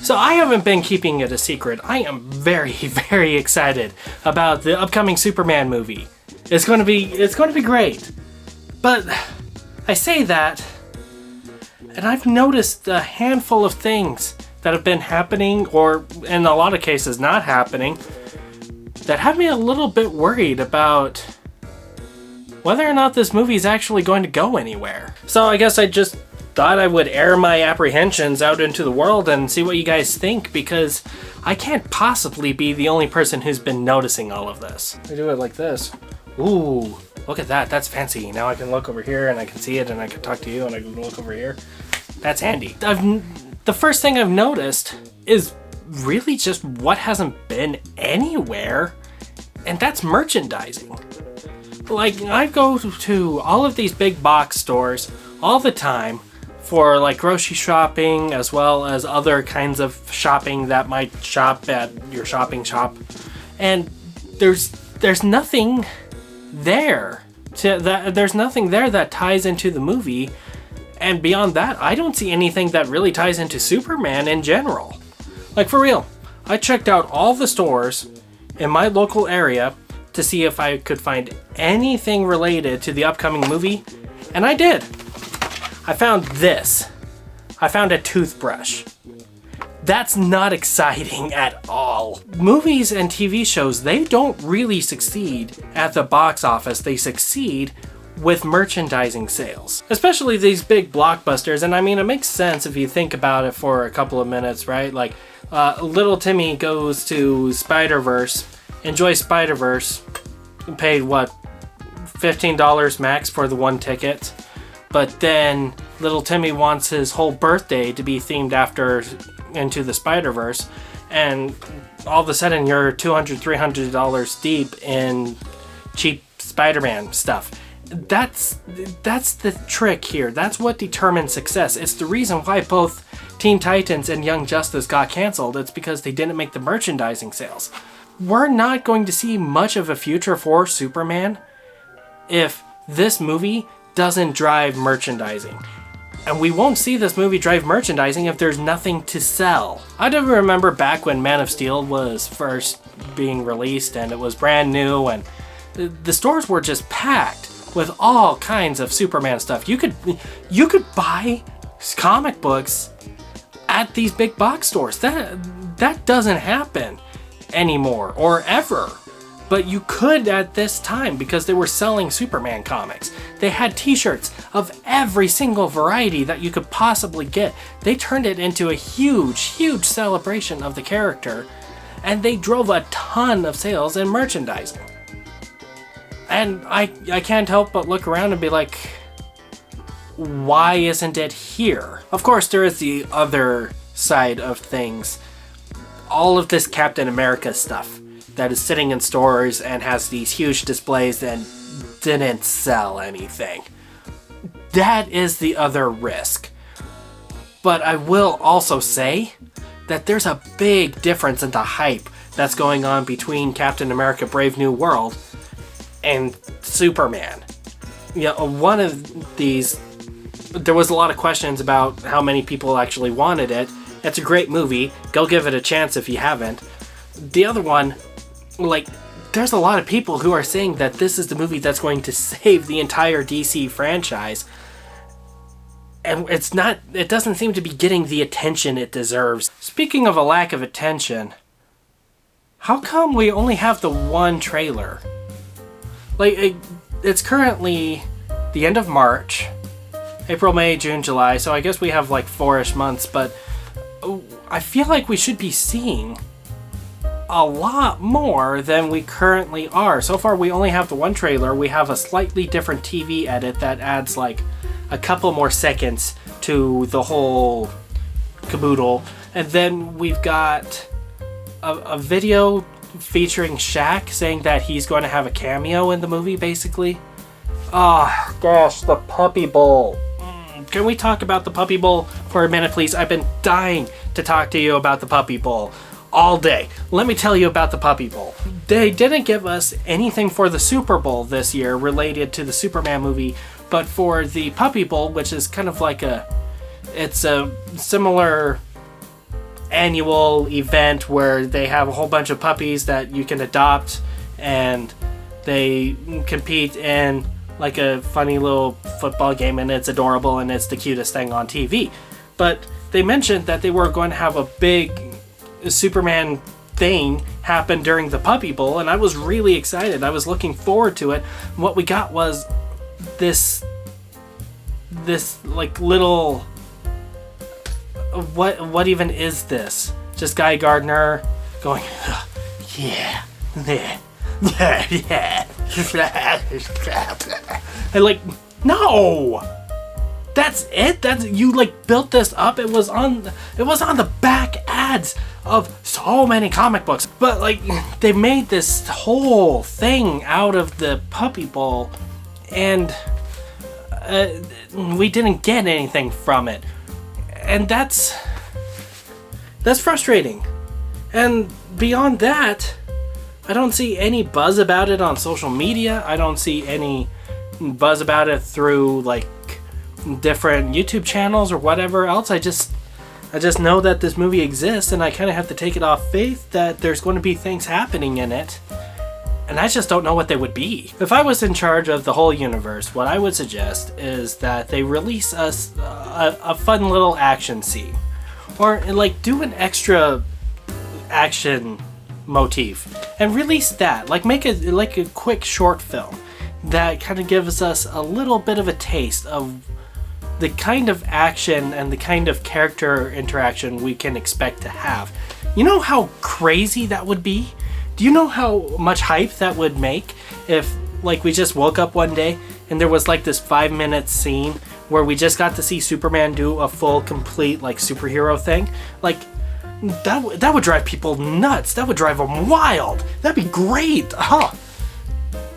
So I haven't been keeping it a secret. I am very, very excited about the upcoming Superman movie. It's going to be great. But I say that, and I've noticed a handful of things that have been happening, or in a lot of cases not happening, that have me a little bit worried about whether or not this movie is actually going to go anywhere. So I guess I just thought I would air my apprehensions out into the world and see what you guys think, because I can't possibly be the only person who's been noticing all of this. I do it like this. Ooh, look at that. That's fancy. Now I can look over here and I can see it and I can talk to you and I can look over here. That's handy. The first thing I've noticed is really just what hasn't been anywhere, and that's merchandising. Like, I go to all of these big box stores all the time for like grocery shopping, as well as other kinds of shopping that might shop at your shopping shop, and there's nothing there there's nothing there that ties into the movie, and beyond that, I don't see anything that really ties into Superman in general. Like, for real, I checked out all the stores in my local area to see if I could find anything related to the upcoming movie, and I did. I found this. I found a toothbrush. That's not exciting at all. Movies and TV shows, they don't really succeed at the box office. They succeed with merchandising sales, especially these big blockbusters. And I mean, it makes sense if you think about it for a couple of minutes, right? Like, little Timmy goes to Spider-Verse, enjoys Spider-Verse, paid what, $15 max for the one ticket. But then little Timmy wants his whole birthday to be themed after Into the Spider-Verse, and all of a sudden you're $200, $300 deep in cheap Spider-Man stuff. That's the trick here. That's what determines success. It's the reason why both Teen Titans and Young Justice got canceled. It's because they didn't make the merchandising sales. We're not going to see much of a future for Superman if this movie doesn't drive merchandising. And we won't see this movie drive merchandising if there's nothing to sell. I do remember back when Man of Steel was first being released and it was brand new, and the stores were just packed with all kinds of Superman stuff. You could buy comic books at these big box stores. That doesn't happen anymore, or ever. But you could at this time, because they were selling Superman comics. They had t-shirts of every single variety that you could possibly get. They turned it into a huge, huge celebration of the character, and they drove a ton of sales and merchandising. And I can't help but look around and be like, why isn't it here? Of course, there is the other side of things. All of this Captain America stuff that is sitting in stores and has these huge displays and didn't sell anything. That is the other risk. But I will also say that there's a big difference in the hype that's going on between Captain America Brave New World and Superman. You know, one of these, there was a lot of questions about how many people actually wanted it. It's a great movie. Go give it a chance if you haven't. The other one, like, there's a lot of people who are saying that this is the movie that's going to save the entire DC franchise. And it doesn't seem to be getting the attention it deserves. Speaking of a lack of attention, how come we only have the one trailer? Like, it's currently the end of March, April, May, June, July, so I guess we have like 4-ish months, but I feel like we should be seeing a lot more than we currently are. So far, we only have the one trailer. We have a slightly different TV edit that adds like a couple more seconds to the whole caboodle. And then we've got a video featuring Shaq saying that he's going to have a cameo in the movie, basically. Oh, gosh, the Puppy Bowl. Can we talk about the Puppy Bowl for a minute, please? I've been dying to talk to you about the Puppy Bowl all day. Let me tell you about the Puppy Bowl. They didn't give us anything for the Super Bowl this year related to the Superman movie, but for the Puppy Bowl, which is kind of like it's a similar annual event where they have a whole bunch of puppies that you can adopt, and they compete in like a funny little football game, and it's adorable and it's the cutest thing on TV. But they mentioned that they were going to have a big Superman thing happen during the Puppy Bowl, and I was really excited. I was looking forward to it. What we got was this like little, what even is this? Just Guy Gardner going, yeah, yeah. And like, no, that's it. That's, you like built this up. It was on the back ads of so many comic books. But like, they made this whole thing out of the Puppy Bowl, and we didn't get anything from it, and that's frustrating. And beyond that, I don't see any buzz about it on social media. I don't see any buzz about it through like different YouTube channels or whatever else. I just know that this movie exists, and I kind of have to take it off faith that there's going to be things happening in it, and I just don't know what they would be. If I was in charge of the whole universe, what I would suggest is that they release us a fun little action scene, or like do an extra action motif and release that. Like make a quick short film that kind of gives us a little bit of a taste of the kind of action and the kind of character interaction we can expect to have. You know how crazy that would be? Do you know how much hype that would make if like we just woke up one day and there was like this 5-minute scene where we just got to see Superman do a full complete like superhero thing? Like that would drive people nuts. That would drive them wild. That'd be great. Oh,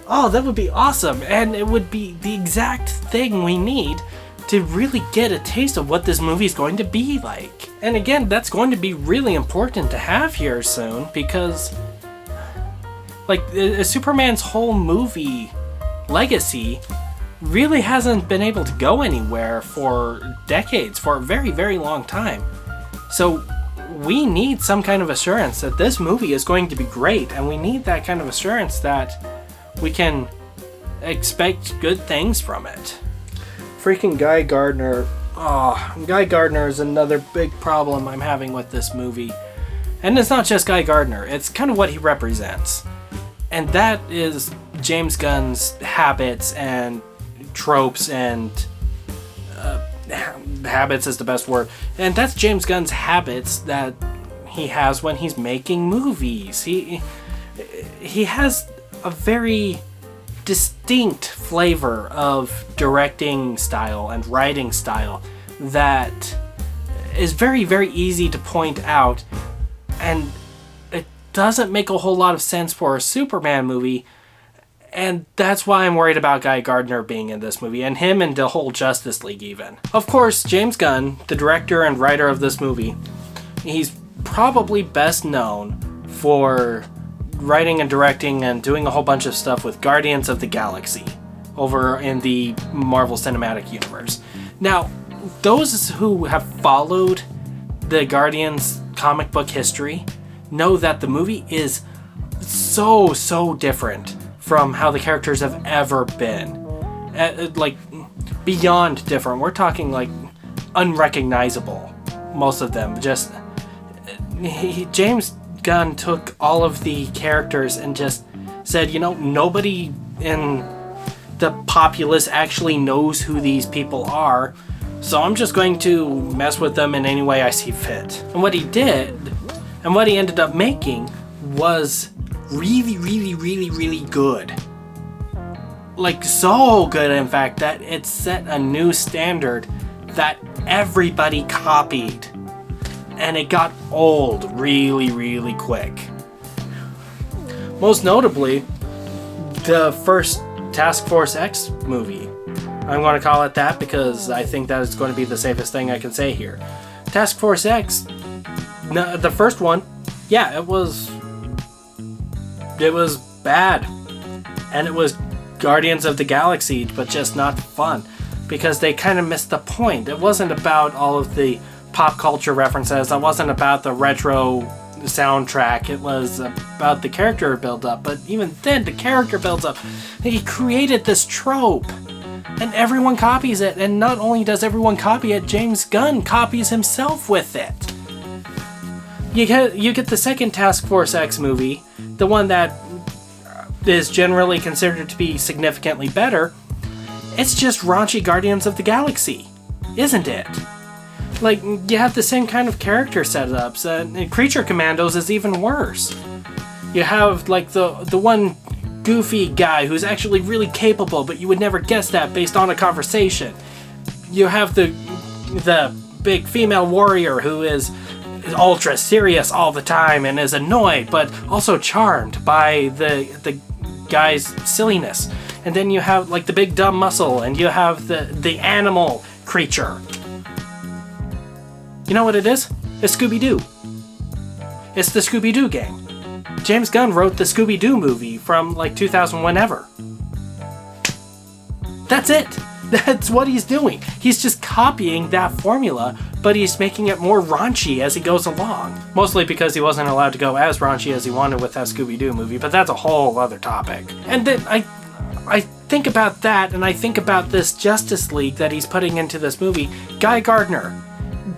that would be awesome. And it would be the exact thing we need to really get a taste of what this movie is going to be like. And again, that's going to be really important to have here soon, because like Superman's whole movie legacy really hasn't been able to go anywhere for decades, for a very, very long time. So we need some kind of assurance that this movie is going to be great, and we need that kind of assurance that we can expect good things from it. Freaking Guy Gardner. Guy Gardner is another big problem I'm having with this movie. And it's not just Guy Gardner, it's kind of what he represents. And that is James Gunn's habits and tropes and habits is the best word. And that's James Gunn's habits that he has when he's making movies. He has a very distinct flavor of directing style and writing style that is very, very easy to point out, and it doesn't make a whole lot of sense for a Superman movie. And that's why I'm worried about Guy Gardner being in this movie, and him and the whole Justice League even. Of course, James Gunn, the director and writer of this movie, he's probably best known for writing and directing and doing a whole bunch of stuff with Guardians of the Galaxy over in the Marvel Cinematic Universe. Now, those who have followed the Guardians comic book history know that the movie is so different from how the characters have ever been. Like, beyond different. We're talking like unrecognizable, most of them. Just James Gunn took all of the characters and just said, you know, nobody in the populace actually knows who these people are, so I'm just going to mess with them in any way I see fit. And what he did, and what he ended up making, was really good. Like, so good, in fact, that it set a new standard that everybody copied. And it got old really quick. Most notably, the first Task Force X movie. I'm going to call it that because I think that is going to be the safest thing I can say here. Task Force X, the first one, yeah, it was bad. And it was Guardians of the Galaxy, but just not fun. Because they kind of missed the point. It wasn't about all of the pop culture references. That wasn't about the retro soundtrack. It was about the character build up. But even then, the character builds up. He created this trope, and everyone copies it. And not only does everyone copy it, James Gunn copies himself with it. You get the second Task Force X movie, the one that is generally considered to be significantly better. It's just raunchy Guardians of the Galaxy, isn't it? Like, you have the same kind of character setups, and Creature Commandos is even worse. You have, like, the one goofy guy who's actually really capable, but you would never guess that based on a conversation. You have the big female warrior who is ultra serious all the time and is annoyed, but also charmed by the guy's silliness. And then you have, like, the big dumb muscle, and you have the animal creature. You know what it is? It's Scooby-Doo. It's the Scooby-Doo gang. James Gunn wrote the Scooby-Doo movie from, like, 2000 whenever. That's it. That's what he's doing. He's just copying that formula, but he's making it more raunchy as he goes along. Mostly because he wasn't allowed to go as raunchy as he wanted with that Scooby-Doo movie, but that's a whole other topic. And then I think about that, and I think about this Justice League that he's putting into this movie. Guy Gardner,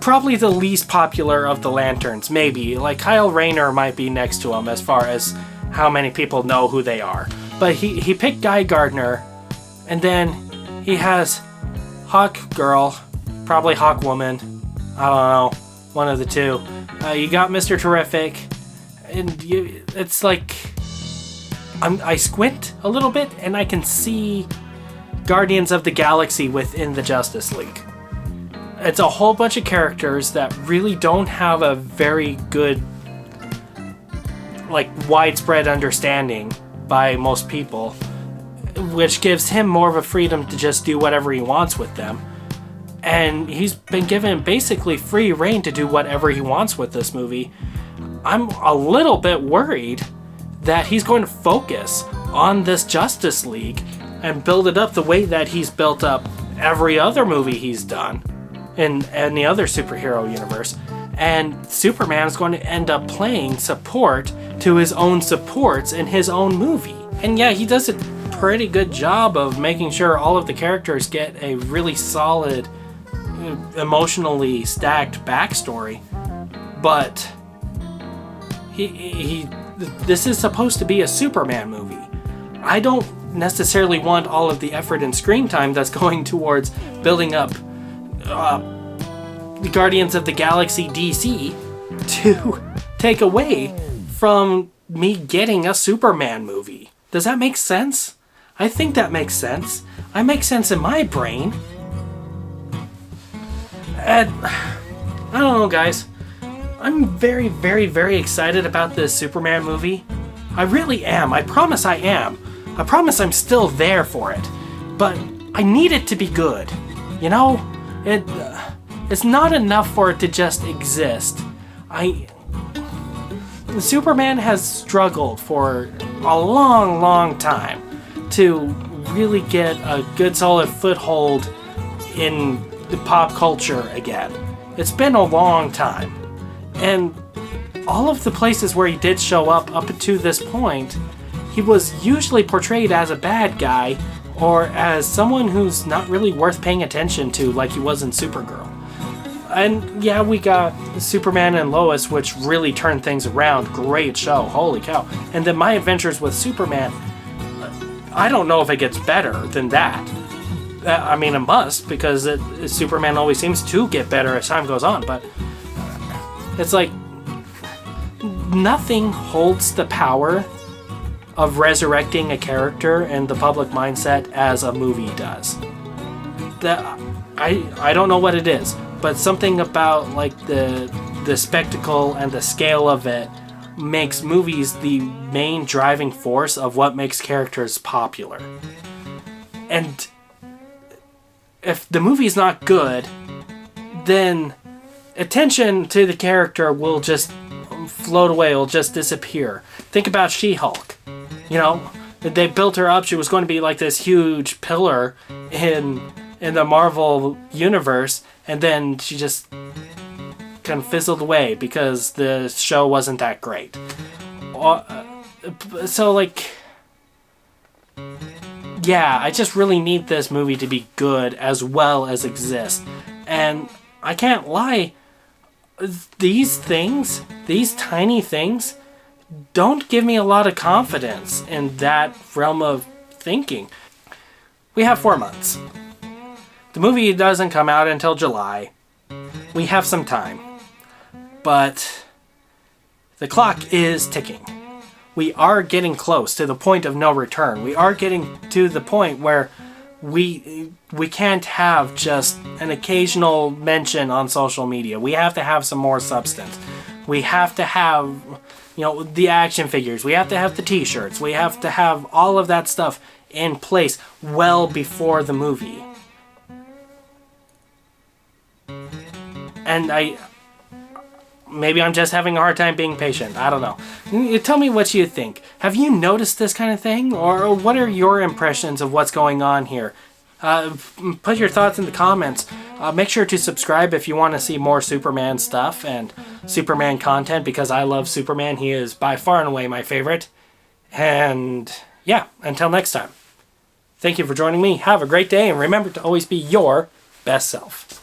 probably the least popular of the Lanterns, maybe. Like, Kyle Rayner might be next to him as far as how many people know who they are. But he picked Guy Gardner, and then he has Hawk Girl, probably Hawk Woman, I don't know, one of the two. You got Mr. Terrific, and it's like, I squint a little bit, and I can see Guardians of the Galaxy within the Justice League. It's a whole bunch of characters that really don't have a very good, like, widespread understanding by most people, which gives him more of a freedom to just do whatever he wants with them. And he's been given basically free reign to do whatever he wants with this movie. I'm a little bit worried that he's going to focus on this Justice League and build it up the way that he's built up every other movie he's done in any other superhero universe. And Superman's going to end up playing support to his own supports in his own movie. And yeah, he does a pretty good job of making sure all of the characters get a really solid, emotionally stacked backstory. But this is supposed to be a Superman movie. I don't necessarily want all of the effort and screen time that's going towards building up the Guardians of the Galaxy DC to take away from me getting a Superman movie. Does that make sense? I think that makes sense. I make sense in my brain. And I don't know, guys. I'm very, very, very excited about this Superman movie. I really am. I promise I am. I promise I'm still there for it. But I need it to be good. You know? It's not enough for it to just exist. Superman has struggled for a long, long time to really get a good solid foothold in the pop culture again. It's been a long time. And all of the places where he did show up to this point, he was usually portrayed as a bad guy or as someone who's not really worth paying attention to like he was in Supergirl. And yeah, we got Superman and Lois, which really turned things around. Great show, holy cow. And then My Adventures with Superman, I don't know if it gets better than that. I mean, it must, because Superman always seems to get better as time goes on, but it's like nothing holds the power of resurrecting a character in the public mindset as a movie does. I don't know what it is, but something about like the spectacle and the scale of it makes movies the main driving force of what makes characters popular. And if the movie's not good, then attention to the character will just float away, will just disappear. Think about She-Hulk. You know, they built her up, she was going to be like this huge pillar in the Marvel universe, and then she just kind of fizzled away because the show wasn't that great. So, like, yeah, I just really need this movie to be good as well as exist. And I can't lie, these things, these tiny things, don't give me a lot of confidence in that realm of thinking. We have 4 months. The movie doesn't come out until July. We have some time. But the clock is ticking. We are getting close to the point of no return. We are getting to the point where we can't have just an occasional mention on social media. We have to have some more substance. We have to have, the action figures. We have to have the t-shirts. We have to have all of that stuff in place well before the movie. And maybe I'm just having a hard time being patient. I don't know. Tell me what you think. Have you noticed this kind of thing? Or what are your impressions of what's going on here? Put your thoughts in the comments. Make sure to subscribe if you want to see more Superman stuff and Superman content, because I love Superman. He is by far and away my favorite. And yeah, until next time. Thank you for joining me. Have a great day, and remember to always be your best self.